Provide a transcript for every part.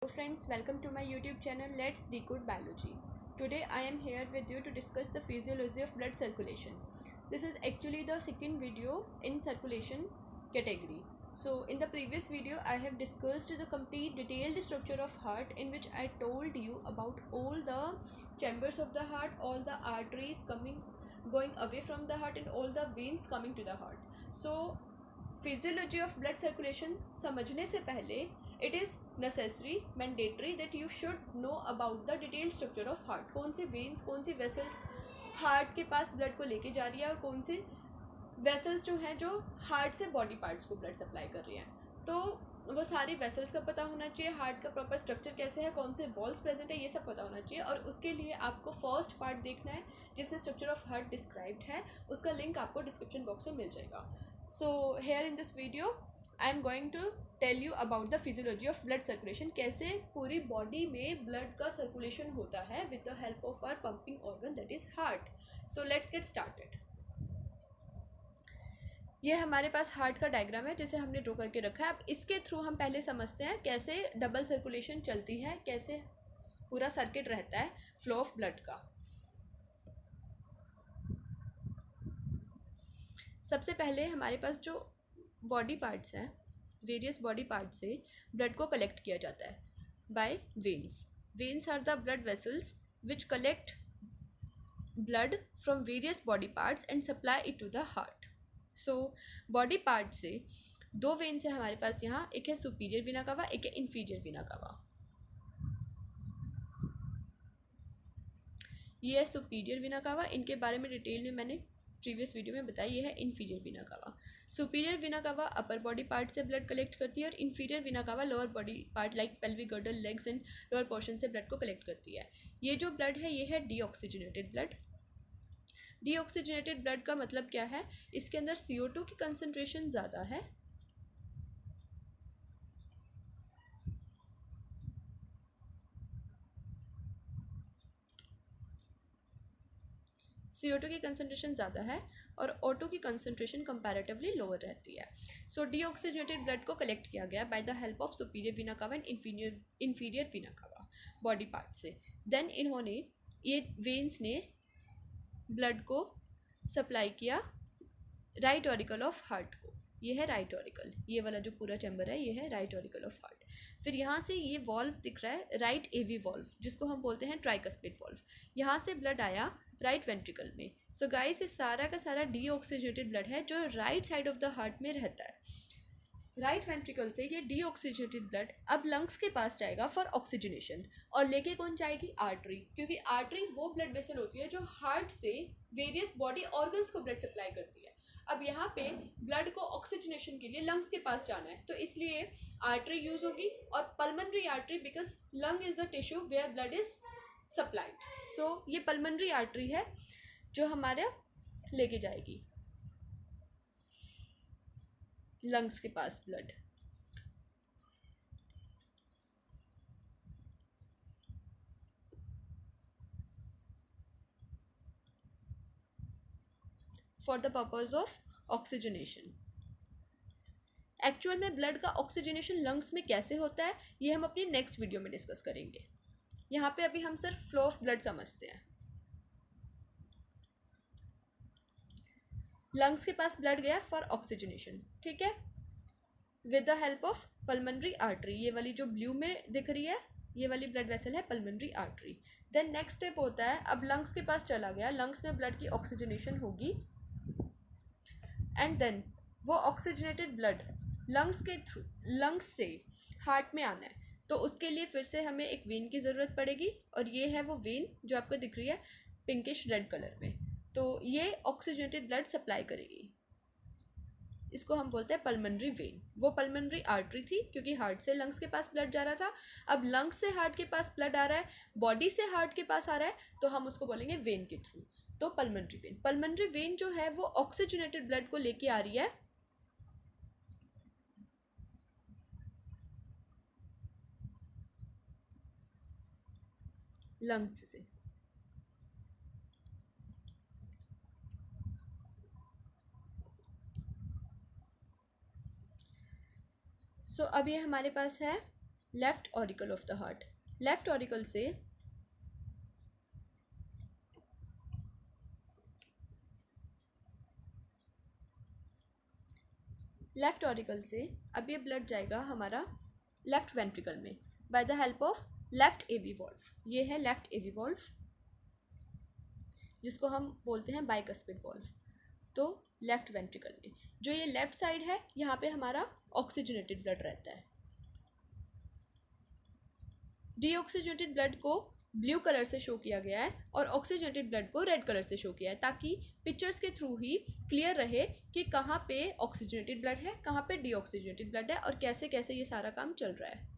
Friends, welcome to my YouTube channel Let's Decode Biology. Today I am here with you to discuss the physiology of blood circulation. This is actually the second video in circulation category. So in the previous video I have discussed the complete detailed structure of heart, in which I told you about all the chambers of the heart, all the arteries going away from the heart and all the veins coming to the heart. So physiology of blood circulation समझने से पहले it is necessary mandatory that you should know about the detail structure of heart. कौन से veins, कौन सी vessels heart के पास blood को लेके जा रही है और कौन से वेसल्स जो हैं जो हार्ट से बॉडी पार्ट्स को ब्लड सप्लाई कर रही हैं. तो वो सारी वेसल्स का पता होना चाहिए, हार्ट का प्रॉपर स्ट्रक्चर कैसे है, कौन से वॉल्स प्रेजेंट है, ये सब पता होना चाहिए. और उसके लिए आपको फर्स्ट पार्ट देखना है जिसमें स्ट्रक्चर ऑफ हार्ट डिस्क्राइब्ड है. उसका लिंक आपको डिस्क्रिप्शन बॉक्स में मिल जाएगा. So here in this video I am going to tell you about the physiology of blood circulation. कैसे पूरी बॉडी में ब्लड का सर्कुलेशन होता है with the help of our pumping organ that is heart. So let's get started. ये हमारे पास heart का diagram है जिसे हमने ड्रॉ करके रखा है. अब इसके थ्रू हम पहले समझते हैं कैसे डबल सर्कुलेशन चलती है, कैसे पूरा सर्किट रहता है फ्लो ऑफ ब्लड का. सबसे पहले हमारे पास जो बॉडी पार्ट्स हैं, वेरियस बॉडी पार्ट्स से ब्लड को कलेक्ट किया जाता है by veins. Veins are the blood vessels which collect blood from various body parts and supply it to the heart. So body part से दो वेन्स है हमारे पास यहाँ, एक है सुपीरियर वीना कावा, एक है इन्फीरियर वीना कावा. ये है सुपीरियर वीना कावा, इनके बारे में डिटेल में मैंने प्रीवियस वीडियो में बताया. ये है इन्फीरियर वीना कावा. सुपीरियर वीना कावा अपर बॉडी पार्ट से ब्लड कलेक्ट करती है और इन्फीरियर वीना कावा lower body part like pelvic girdle, legs and lower portion से ब्लड को कलेक्ट करती है. ये जो ब्लड है ये है डीऑक्सीजनेटेड ब्लड. डीऑक्सीजनेटेड ब्लड का मतलब क्या है, इसके अंदर CO2 की कंसनट्रेशन ज़्यादा है. CO2 की कंसनट्रेशन ज़्यादा है और O2 की कंसनट्रेशन कंपैरेटिवली लोअर रहती है. सो डीऑक्सीजनेटेड ब्लड को कलेक्ट किया गया bye the help of superior Veena कावा एंड इन्फीरियर वीना कावा बॉडी पार्ट से. देन इन्होंने, ये वेन्स ने ब्लड को सप्लाई किया राइट ऑरिकल ऑफ हार्ट को. ये है राइट ऑरिकल, ये वाला जो पूरा चैम्बर है ये है राइट ऑरिकल ऑफ हार्ट. फिर यहाँ से ये वॉल्व दिख रहा है, राइट एवी वॉल्व, जिसको हम बोलते हैं ट्राइकस्पिड वॉल्व. यहाँ से ब्लड आया राइट वेंट्रिकल में. सो गाइस, ये सारा का सारा डीऑक्सीजनेटेड ब्लड है जो right side of the heart में रहता है. राइट वेंट्रिकल से ये डीऑक्सीजनेटेड ब्लड अब लंग्स के पास जाएगा फॉर ऑक्सीजनेशन. और लेके कौन जाएगी? आर्टरी. क्योंकि आर्टरी वो ब्लड वेसल होती है जो हार्ट से वेरियस बॉडी ऑर्गन्स को ब्लड सप्लाई करती है. अब यहाँ पे ब्लड को ऑक्सीजनेशन के लिए लंग्स के पास जाना है, तो इसलिए आर्टरी यूज होगी. और pulmonary artery, because lung is the tissue where blood is supplied. So ये पल्मनरी आर्टरी है जो हमारे लेके जाएगी लंग्स के पास blood. For the purpose of oxygenation. Actual में ब्लड का ऑक्सीजनेशन लंग्स में कैसे होता है ये हम अपनी नेक्स्ट वीडियो में डिस्कस करेंगे. यहाँ पे अभी हम सिर्फ फ्लो ऑफ ब्लड समझते हैं. लंग्स के पास ब्लड गया फॉर ऑक्सीजनेशन, ठीक है, with the help of pulmonary artery. ये वाली जो ब्लू में दिख रही है ये वाली ब्लड वेसल है pulmonary artery. Then next step होता है, अब लंग्स के पास चला गया, लंग्स में ब्लड की ऑक्सीजनेशन होगी एंड देन वो ऑक्सीजनेटेड ब्लड लंग्स के थ्रू, लंग्स से हार्ट में आना है. तो उसके लिए फिर से हमें एक वेन की ज़रूरत पड़ेगी और ये है वो वेन जो आपको दिख रही है पिंकिश रेड कलर में. तो ये ऑक्सीजनेटेड ब्लड सप्लाई करेगी. इसको हम बोलते हैं पल्मनरी वेन. वो पल्मनरी आर्टरी थी क्योंकि हार्ट से लंग्स के पास ब्लड जा रहा था. अब लंग्स से हार्ट के पास ब्लड आ रहा है, बॉडी से हार्ट के पास आ रहा है, तो हम उसको बोलेंगे वेन के थ्रू. तो पल्मनरी वेन. पल्मनरी वेन जो है वो ऑक्सीजनेटेड ब्लड को लेके आ रही है लंग्स से. सो अब ये हमारे पास है left auricle of the heart. Left auricle से अब ये ब्लड जाएगा हमारा लेफ्ट वेंट्रिकल में by the help of left AV valve. ये है लेफ्ट एवी वॉल्व, जिसको हम बोलते हैं बाइकस्पिड वॉल्व। तो लेफ्ट वेंट्रिकल में जो ये लेफ्ट साइड है, यहाँ पे हमारा ऑक्सीजनेटेड ब्लड रहता है। डीऑक्सीजनेटेड ब्लड को ब्लू कलर से शो किया गया है और ऑक्सीजनेटेड ब्लड को रेड कलर से शो किया है, ताकि पिक्चर्स के थ्रू ही क्लियर रहे कि कहाँ पे ऑक्सीजनेटेड ब्लड है, कहाँ पे डीऑक्सीजनेटेड ब्लड है और कैसे कैसे ये सारा काम चल रहा है।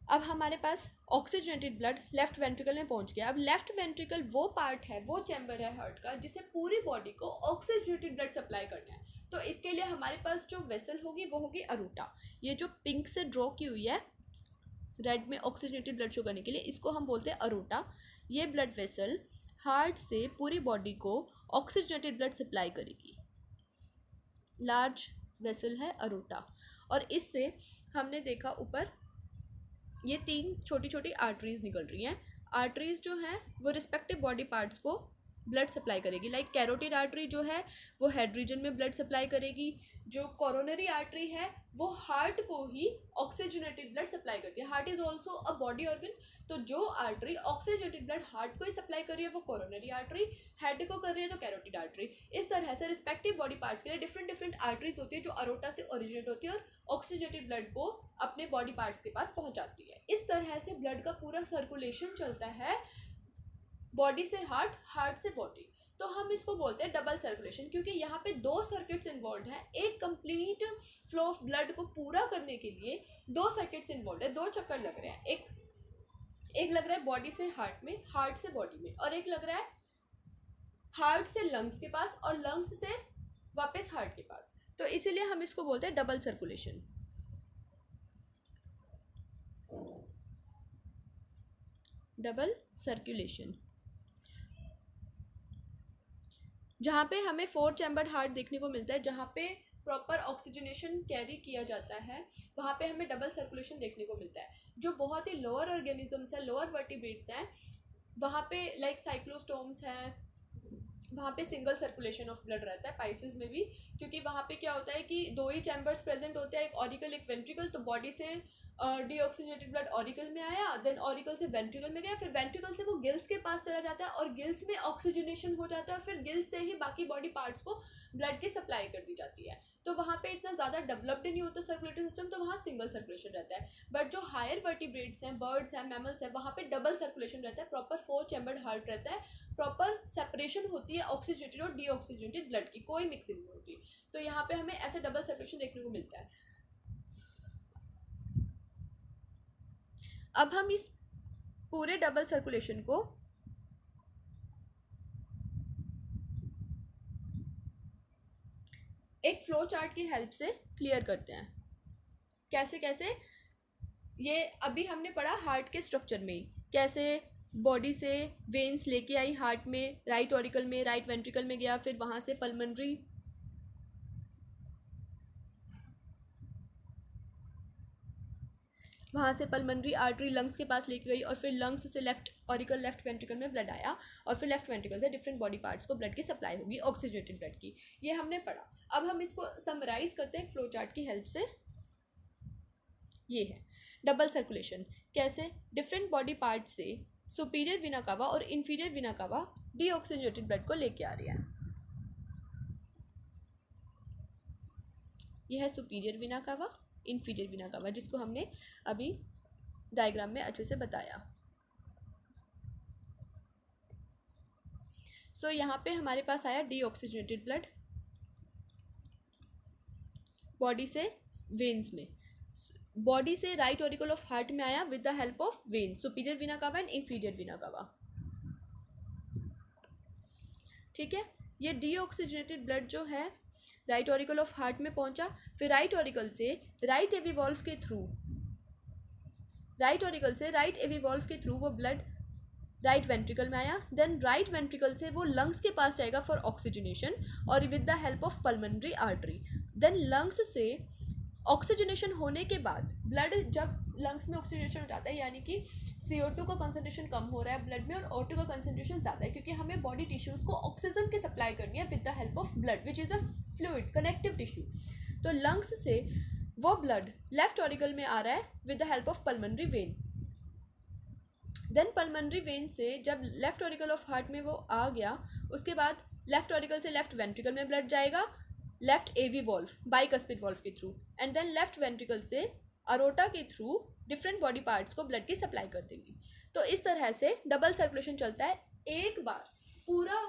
अब हमारे पास ऑक्सीजनेटेड ब्लड लेफ्ट वेंट्रिकल में पहुंच गया। अब लेफ्ट वेंट्रिकल वो पार्ट है, वो चैम्बर है हार्ट का, जिसे पूरी बॉडी को ऑक्सीजनेटेड ब्लड सप्लाई करना है। तो इसके लिए हमारे पास जो वेसल होगी वो होगी अरूटा। ये जो पिंक से ड्रॉ की हुई है रेड में ऑक्सीजनेटेड ब्लड शो करने के लिए, इसको हम बोलते हैं अरूटा। ये ब्लड वेसल हार्ट से पूरी बॉडी को ऑक्सीजनेटेड ब्लड सप्लाई करेगी। लार्ज वेसल है अरूटा। और इससे हमने देखा ऊपर ये 3 छोटी छोटी आर्टरीज निकल रही हैं। आर्टरीज जो हैं वो रिस्पेक्टिव बॉडी पार्ट्स को ब्लड सप्लाई करेगी। लाइक कैरोटिड आर्टरी जो है वो हेड रीजन में ब्लड सप्लाई करेगी। जो कोरोनरी आर्टरी है वो हार्ट को ही ऑक्सीजनेटेड ब्लड सप्लाई करती है। Heart is also a body organ, तो जो आर्टरी ऑक्सीजनेटेड ब्लड हार्ट को ही सप्लाई कर रही है वो कोरोनरी आर्टरी, हेड को कर रही है तो कैरोटिड आर्टरी। इस तरह से रिस्पेक्टिव बॉडी पार्ट्स के लिए डिफरेंट डिफरेंट आर्टरीज होती है जो अरोटा से ओरिजिनेट होती है और ऑक्सीजनेटेड ब्लड को अपने बॉडी पार्ट्स के पास पहुंचाती है। इस तरह से ब्लड का पूरा सर्कुलेशन चलता है, बॉडी से हार्ट, हार्ट से बॉडी। तो हम इसको बोलते हैं डबल सर्कुलेशन, क्योंकि यहाँ पे 2 सर्किट्स इन्वॉल्व हैं। एक कंप्लीट फ्लो ऑफ ब्लड को पूरा करने के लिए 2 सर्किट्स इन्वॉल्व है, 2 चक्कर लग रहे हैं। एक लग रहा है बॉडी से हार्ट में, हार्ट से बॉडी में, और एक लग रहा है हार्ट से लंग्स के पास और लंग्स से वापस हार्ट के पास। तो इसीलिए हम इसको बोलते हैं डबल सर्कुलेशन। डबल सर्कुलेशन, जहाँ पे हमें 4 चैम्बर्ड हार्ट देखने को मिलता है, जहाँ पे प्रॉपर ऑक्सीजनेशन कैरी किया जाता है, वहाँ पे हमें डबल सर्कुलेशन देखने को मिलता है। जो बहुत ही लोअर ऑर्गेनिजम्स हैं, लोअर वर्टिब्रेट्स हैं, वहाँ पे लाइक साइक्लोस्टोम्स हैं, वहाँ पे सिंगल सर्कुलेशन ऑफ ब्लड रहता है। पाइसेस में भी, क्योंकि वहाँ पे क्या होता है कि 2 ही चैम्बर्स प्रेजेंट होते हैं, एक ऑरिकल एक वेंट्रिकल। तो बॉडी से डीऑक्सीजनेटेड ब्लड ऑरिकल में आया, देन ऑरिकल से वेंट्रिकल में गया, फिर वेंट्रिकल से वो गिल्स के पास चला जाता है और गिल्स में ऑक्सीजनेशन हो जाता है और फिर गिल्स से ही बाकी बॉडी पार्ट्स को ब्लड की सप्लाई कर दी जाती है। तो वहाँ पे इतना ज़्यादा डेवलप्ड नहीं होता सर्कुलेटरी सिस्टम, तो वहाँ सिंगल सर्कुलेशन रहता है। बट जो हायर वर्टिब्रेट्स हैं, बर्ड्स हैं, मैमल्स हैं, वहाँ पे डबल सर्कुलेशन रहता है। प्रॉपर 4 चैम्बर्ड हार्ट रहता है, प्रॉपर सेपरेशन होती है ऑक्सीजनेटेड और डीऑक्सीजनेटेड ब्लड की, कोई मिक्सिंग नहीं होती। तो यहाँ पे हमें ऐसा डबल सर्कुलेशन देखने को मिलता है। अब हम इस पूरे डबल सर्कुलेशन को एक फ्लो चार्ट की हेल्प से क्लियर करते हैं। कैसे कैसे, ये अभी हमने पढ़ा हार्ट के स्ट्रक्चर में ही, कैसे बॉडी से वेन्स लेके आई हार्ट में, राइट ऑरिकल में, राइट वेंट्रिकल में गया, फिर वहाँ से पल्मोनरी आर्टरी लंग्स के पास लेके गई और फिर लंग्स से लेफ्ट ऑरिकल, लेफ्ट वेंट्रिकल में ब्लड आया और फिर लेफ्ट वेंट्रिकल से डिफरेंट बॉडी पार्ट्स को ब्लड की सप्लाई होगी, ऑक्सीजनेटेड ब्लड की। ये हमने पढ़ा। अब हम इसको समराइज करते हैं फ्लो चार्ट की हेल्प से। ये है डबल सर्कुलेशन, कैसे डिफरेंट बॉडी पार्ट से सुपीरियर वेना कावा और inferior vena cava deoxygenated blood को लेके आ रही है। यह है superior vena cava, inferior vena cava, जिसको हमने अभी डायग्राम में अच्छे से बताया। सो यहाँ पे हमारे पास आया डीऑक्सीजनेटेड ब्लड बॉडी से वेन्स में, बॉडी से राइट ऑरिकल ऑफ हार्ट में आया with the help of when, superior vena cava and inferior vena cava. ठीक है, ये डीऑक्सीजनेटेड ब्लड जो है राइट ऑरिकल ऑफ हार्ट में पहुंचा, फिर राइट ऑरिकल से राइट एवी वॉल्व के थ्रू वो ब्लड राइट वेंट्रिकल में आया, देन राइट वेंट्रिकल से वो लंग्स के पास जाएगा फॉर ऑक्सीजनेशन और with the help of pulmonary artery. Then lungs से ऑक्सीजनेशन होने के बाद ब्लड, जब लंग्स में ऑक्सीजनेशन हो जाता है यानी कि CO2 का कंसनट्रेशन कम हो रहा है ब्लड में और O2 का कंसनट्रेशन ज़्यादा है, क्योंकि हमें बॉडी टिश्यूज़ को ऑक्सीजन की सप्लाई करनी है with the help of blood which is a fluid connective tissue. तो लंग्स से वो ब्लड लेफ्ट ऑरिकल में आ रहा है with the help of pulmonary vein. Then pulmonary vein से जब लेफ्ट ऑरिकल ऑफ हार्ट में वो आ गया, उसके बाद लेफ्ट ऑरिकल से लेफ्ट वेंट्रिकल में ब्लड जाएगा left AV valve bicuspid valve के through, and then left ventricle से अरोटा के थ्रू डिफरेंट बॉडी पार्ट्स को ब्लड की सप्लाई कर देंगी। तो इस तरह से डबल सर्कुलेशन चलता है। एक बार पूरा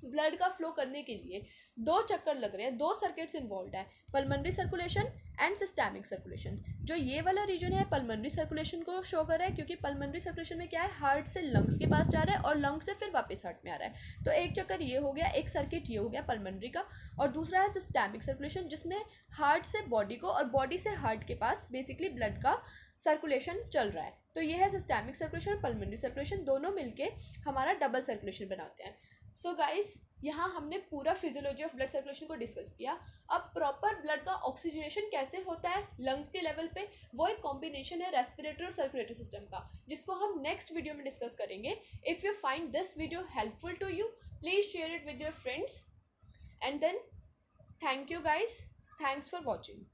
ब्लड का फ्लो करने के लिए 2 चक्कर लग रहे हैं, 2 सर्किट्स इन्वॉल्व है, pulmonary circulation and systemic circulation. जो ये वाला रीजन है पल्मोनरी सर्कुलेशन को शो कर रहा है, क्योंकि पल्मोनरी सर्कुलेशन में क्या है, हार्ट से लंग्स के पास जा रहा है और लंग्स से फिर वापस हार्ट में आ रहा है। तो एक चक्कर ये हो गया, एक सर्किट ये हो गया पल्मोनरी का, और दूसरा है सिस्टेमिक सर्कुलेशन जिसमें हार्ट से बॉडी को और बॉडी से हार्ट के पास बेसिकली ब्लड का सर्कुलेशन चल रहा है। तो ये है सिस्टेमिक सर्कुलेशन और पल्मोनरी सर्कुलेशन, दोनों मिलके हमारा डबल सर्कुलेशन बनाते हैं। सो गाइस, यहाँ हमने पूरा फिजियोलॉजी ऑफ ब्लड सर्कुलेशन को डिस्कस किया। अब प्रॉपर ब्लड का ऑक्सीजनेशन कैसे होता है लंग्स के लेवल पे, वो एक कॉम्बिनेशन है रेस्पिरेटरी और सर्कुलेटरी सिस्टम का, जिसको हम नेक्स्ट वीडियो में डिस्कस करेंगे। If you find this video helpful to you, please share it with your friends, and then thank you guys, thanks for watching.